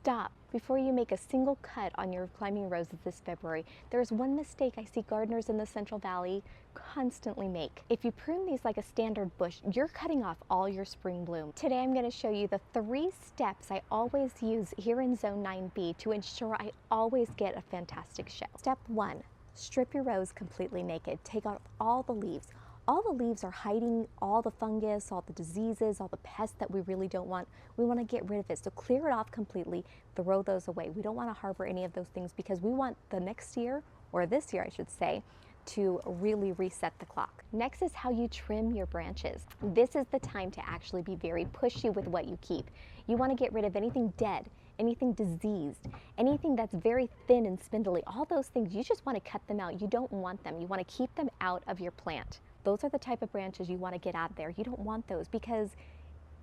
Stop before you make a single cut on your climbing roses this February. There's one mistake I see gardeners in the Central Valley constantly make. If you prune these like a standard bush, you're cutting off all your spring bloom. Today I'm going to show you the 3 steps I always use here in Zone 9B to ensure I always get a fantastic show. Step 1, strip your rose completely naked. Take out all the leaves. All the leaves are hiding all the fungus, all the diseases, all the pests that we really don't want. We want to get rid of it. So clear it off completely, throw those away. We don't want to harbor any of those things because we want the next year, or this year I should say, to really reset the clock. Next is how you trim your branches. This is the time to actually be very pushy with what you keep. You want to get rid of anything dead, anything diseased, anything that's very thin and spindly. All those things, you just want to cut them out. You don't want them. You want to keep them out of your plant. Those are the type of branches you want to get out of there. You don't want those because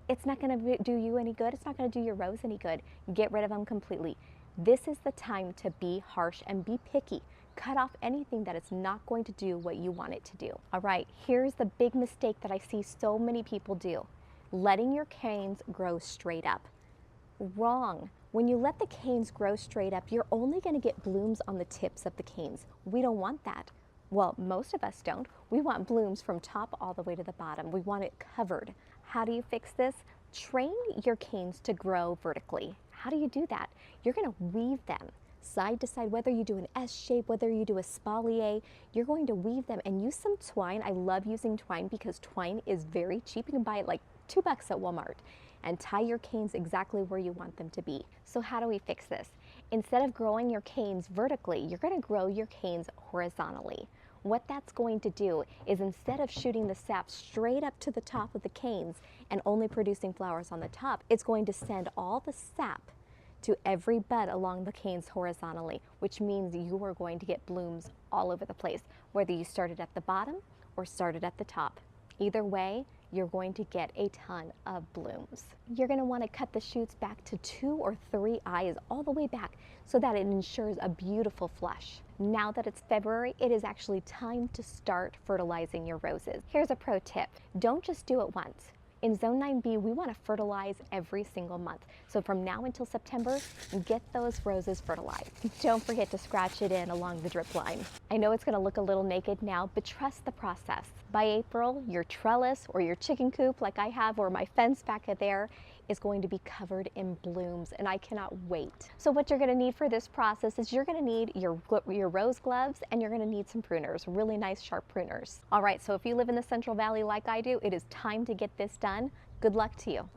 it's not going to do you any good. It's not going to do your rose any good. Get rid of them completely. This is the time to be harsh and be picky. Cut off anything that is not going to do what you want it to do. All right, here's the big mistake that I see so many people do. Letting your canes grow straight up. Wrong. When you let the canes grow straight up, you're only going to get blooms on the tips of the canes. We don't want that. Well, most of us don't. We want blooms from top all the way to the bottom. We want it covered. How do you fix this? Train your canes to grow vertically. How do you do that? You're going to weave them side to side, whether you do an S shape, whether you do a spalier, you're going to weave them and use some twine. I love using twine because twine is very cheap. You can buy it like $2 at Walmart and tie your canes exactly where you want them to be. So how do we fix this? Instead of growing your canes vertically, you're going to grow your canes horizontally. What that's going to do is instead of shooting the sap straight up to the top of the canes and only producing flowers on the top, it's going to send all the sap to every bud along the canes horizontally, which means you are going to get blooms all over the place, whether you started at the bottom or started at the top. Either way, you're going to get a ton of blooms. You're going to want to cut the shoots back to 2 or 3 eyes all the way back so that it ensures a beautiful flush. Now that it's February, it is actually time to start fertilizing your roses. Here's a pro tip. Don't just do it once. In Zone 9B, we want to fertilize every single month. So from now until September, get those roses fertilized. Don't forget to scratch it in along the drip line. I know it's going to look a little naked now, but trust the process. By April, your trellis or your chicken coop like I have, or my fence back there, is going to be covered in blooms, and I cannot wait. So what you're going to need for this process is you're going to need your rose gloves, and you're going to need some pruners, really nice sharp pruners. All right, so if you live in the Central Valley like I do, it is time to get this done. Good luck to you.